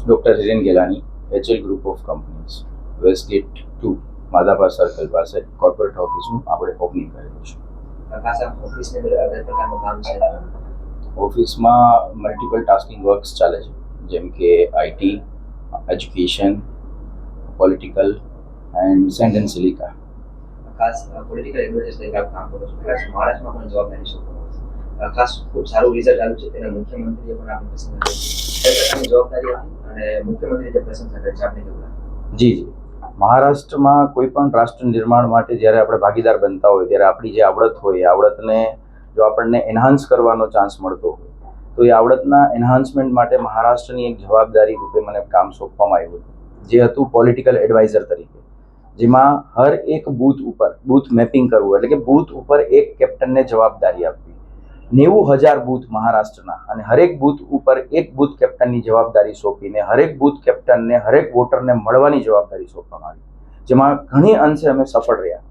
Doctor Hiren Gelani, HL group of companies, Westgate 2 Madhapar circle પાસે corporate ઓફિસનું આપણે ઓપનિંગ કરેલું છે. ઓફિસમાં મલ્ટિપલ ટાસ્કિંગ વર્ક્સ ચાલે છે, જેમ કે IT, education, political and send and silica. ખાસ પોલિટિકલ એડવાઇઝર તરીકે આપ કામ કરો છો. ખાસ મહારાષ્ટ્રમાં પણ જવાબદારી સોંપવામાં ખાસ ખૂબ સારું રિઝલ્ટ આવ્યું છે. તેના મુખ્યમંત્રીએ પણ આપની પ્રશંસા કરી છે. એ પ્રકારની જવાબદારી હતી અને મુખ્યમંત્રીએ જે પ્રશંસા કરી છે આપને કેવું લાગે? જી, મહારાષ્ટ્રમાં કોઈ પણ રાષ્ટ્ર નિર્માણ માટે જ્યારે આપણે ભાગીદાર બનતા હોય ત્યારે આપણી જે આવડત હોય એ આવડતને જો આપણને એન્હાન્સ કરવાનો ચાન્સ મળતો હોય તો એ આવડતના એન્હાન્સમેન્ટ માટે મહારાષ્ટ્રની એક જવાબદારી રૂપે મને કામ સોંપવામાં આવ્યું હતું, જે હતું પોલિટિકલ એડવાઇઝર તરીકે, જેમાં હર એક બૂથ ઉપર બૂથ મેપિંગ કરવું, એટલે કે બૂથ ઉપર એક કેપ્ટનને જવાબદારી આપવી. 90,000 બૂથ મહારાષ્ટ્રના અને હરેક બૂથ ઉપર એક બૂથ કેપ્ટનની જવાબદારી સોંપીને હરેક બૂથ કેપ્ટનને હરેક વોટરને મળવાની જવાબદારી સોંપવામાં આવી, જેમાં ઘણી અંશે અમે સફળ રહ્યા.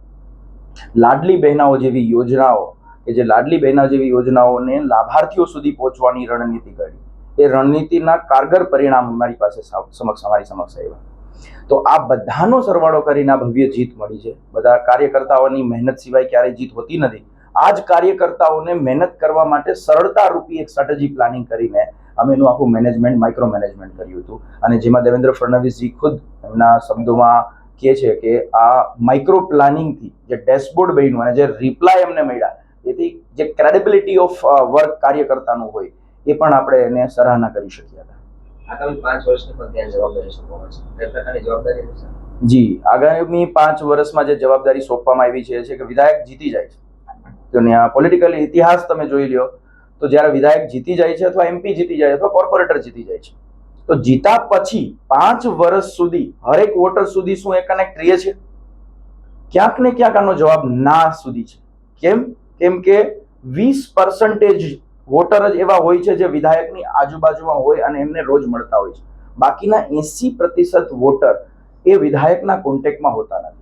લાડલી બહેનાઓ જેવી યોજનાઓ કે જે લાડલી બહેના જેવી યોજનાઓને લાભાર્થીઓ સુધી પહોંચવાની રણનીતિ ઘડી, એ રણનીતિના કારગર પરિણામ અમારી સમક્ષ આવ્યા. તો આ બધાનો સરવાળો કરીને આ ભવ્ય જીત મળી છે. બધા કાર્યકર્તાઓની મહેનત સિવાય ક્યારેય જીત હોતી નથી. આ જ કાર્યકર્તાઓને મહેનત કરવા માટે સરળતા રૂપી એક સ્ટ્રેટેજી પ્લાનિંગ કરીને અમે એનું આખું મેનેજમેન્ટ, માઇક્રો મેનેજમેન્ટ કર્યું હતું, અને જેમાં દેવેન્દ્ર ફડણવીસજી ખુદ એમના શબ્દોમાં કહે છે કે આ માઇક્રો પ્લાનિંગથી જે ડેશબોર્ડ બન્યું અને જે રિપ્લાય એમને મળ્યા, એથી જે ક્રેડિબિલિટી ઓફ વર્ક કાર્યકર્તાનું હોય એ પણ આપણે એને સરાહના કરી શક્યા હતા. આગામી 5 વર્ષની પણ ત્યાં જવાબદારી સોંપવામાં છે. કઈ પ્રકારની જવાબદારી છે? જી, આગામી 5 વર્ષમાં જે જવાબદારી સોંપવામાં આવી છે કે વિધાયક જીતી જાય છે. તો ત્યાં પોલિટિકલ ઇતિહાસ તમે જોઈ લ્યો તો જ્યારે વિધાયક જીતી જાય છે અથવા MP જીતી જાય અથવા કોર્પોરેટર જીતી જાય છે, તો જીતા પછી 5 વર્ષ સુધી હરેક વોટર સુધી શું એ કનેક્ટ રહે છે? ક્યાંક ને ક્યાંક આનો જવાબ ના સુધી છે. કેમ કે 20% વોટર જ એવા હોય છે જે વિધાયકની આજુબાજુમાં હોય અને એમને રોજ મળતા હોય છે. બાકીના 80% વોટર એ વિધાયકના કોન્ટેક્ટમાં હોતા નથી.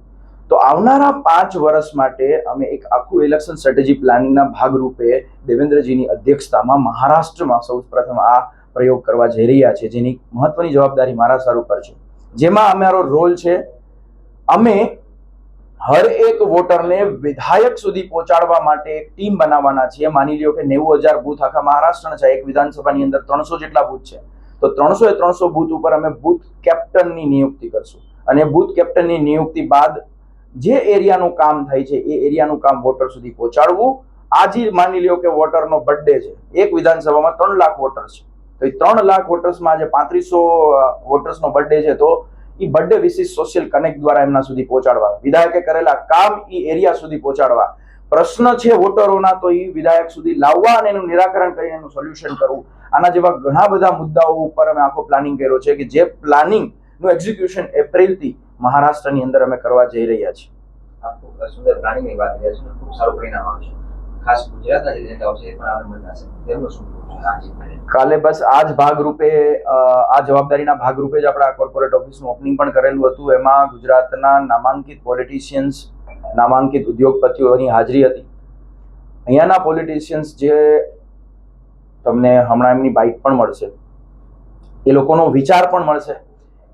તો આવનારા 5 વર્ષ માટે અમે એક આખું ઇલેક્શન સ્ટ્રેટેજી પ્લાનિંગના ભાગરૂપે દેવેન્દ્રજીની અધ્યક્ષતામાં મહારાષ્ટ્રમાં સૌ પ્રથમ આ પ્રયોગ કરવા જઈ રહ્યા છે, જેની મહત્વની જવાબદારી મારા સર ઉપર છે. જેમાં અમારો રોલ છે, અમે હર એક વોટરને વિધાયક સુધી પહોંચાડવા માટે એક ટીમ બનાવવાના છીએ. માની લ્યો કે 90,000 બૂથ આખા મહારાષ્ટ્રના છે, એક વિધાનસભાની અંદર 300 જેટલા બૂથ છે, તો 300 બૂથ ઉપર અમે બૂથ કેપ્ટનની નિયુક્તિ કરશું, અને બૂથ કેપ્ટનની નિયુક્તિ બાદ જે એરિયાનું કામ થાય છે એ એરિયાનું કામ વોટર સુધી પહોંચાડવું. આજે માની લ્યો કે વોટરનો બર્થડે છે, એક વિધાનસભામાં 3 લાખ વોટર્સ છે, તો એ 3 લાખ વોટર્સમાં આજે 3500 વોટર્સનો બર્થડે છે, તો એ બર્થડે વિશિષ્ટ સોશિયલ કનેક્ટ દ્વારા એમના સુધી પહોંચાડવા, વિધાયકે કરેલા કામ એ એરિયા સુધી પહોંચાડવા, પ્રશ્ન છે વોટરોના તો એ વિધાયક સુધી લાવવા અને એનું નિરાકરણ કરીને એનું સોલ્યુશન કરવું. આના જેવા ઘણા બધા મુદ્દાઓ ઉપર અમે આખો પ્લાનિંગ કર્યો છે, કે જે પ્લાનિંગનું એક્ઝિક્યુશન એપ્રિલથી મહારાષ્ટ્રની અંદર અમે કરવા જઈ રહ્યા છીએ. ખૂબ સુંદર પ્લાનિંગની વાત કરી છે, ખૂબ સારું પરિણામ આવશે. ખાસ ગુજરાતના જે નેતાઓ છે એ પણ આને મળશે, તેમનું શું કાલે બસ આ જ ભાગરૂપે, આ જવાબદારીના ભાગરૂપે જ આપણા કોર્પોરેટ ઓફિસનું ઓપનિંગ પણ કરેલું હતું. એમાં ગુજરાતના નામાંકિત પોલિટિશિયન્સ, નામાંકિત ઉદ્યોગપતિઓની હાજરી હતી. અહીંયાના પોલિટિશિયન્સ જે તમને હમણાં એમની બાઇટ પણ મળશે, એ લોકોનો વિચાર પણ મળશે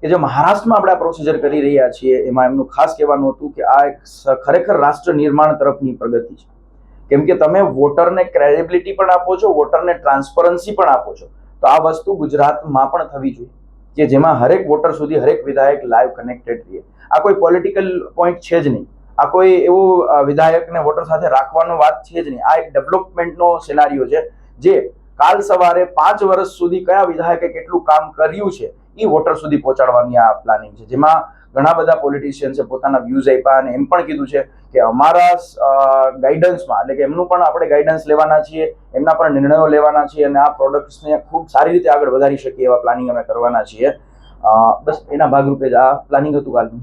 કે જે મહારાષ્ટ્રમાં આપણે પ્રોસિજર કરી રહ્યા છીએ એમાં એમનું ખાસ કહેવાનું હતું કે આ એક ખરેખર રાષ્ટ્ર નિર્માણ તરફની પ્રગતિ છે. કેમ કે તમે વોટરને ક્રેડિબિલિટી પણ આપો છો, વોટરને ટ્રાન્સપરન્સી પણ આપો છો, તો આ વસ્તુ ગુજરાતમાં પણ થવી જોઈએ, કે જેમાં હરેક વોટર સુધી હરેક વિધાયક લાઈવ કનેક્ટેડ રહે. આ કોઈ પોલિટિકલ પોઈન્ટ છે જ નહીં, આ કોઈ એવું વિધાયકને વોટર સાથે રાખવાનો વાત છે જ નહીં. આ એક ડેવલપમેન્ટનો સિનારીઓ છે, જે કાલ સવારે 5 વર્ષ સુધી કયા વિધાયકે કેટલું કામ કર્યું છે એ વોટર સુધી પહોંચાડવાની આ પ્લાનિંગ છે, જેમાં ઘણા બધા પોલિટિશિયન્સે પોતાના વ્યૂઝ આપ્યા અને એમ પણ કીધું છે કે અમારા ગાઈડન્સમાં, એટલે કે એમનું પણ આપણે ગાઈડન્સ લેવાના છીએ, એમના પણ નિર્ણયો લેવાના છીએ, અને આ પ્રોડક્ટ્સને ખૂબ સારી રીતે આગળ વધારી શકીએ એવા પ્લાનિંગ અમે કરવાના છીએ. બસ એના ભાગરૂપે જ આ પ્લાનિંગ હતું કાલનું.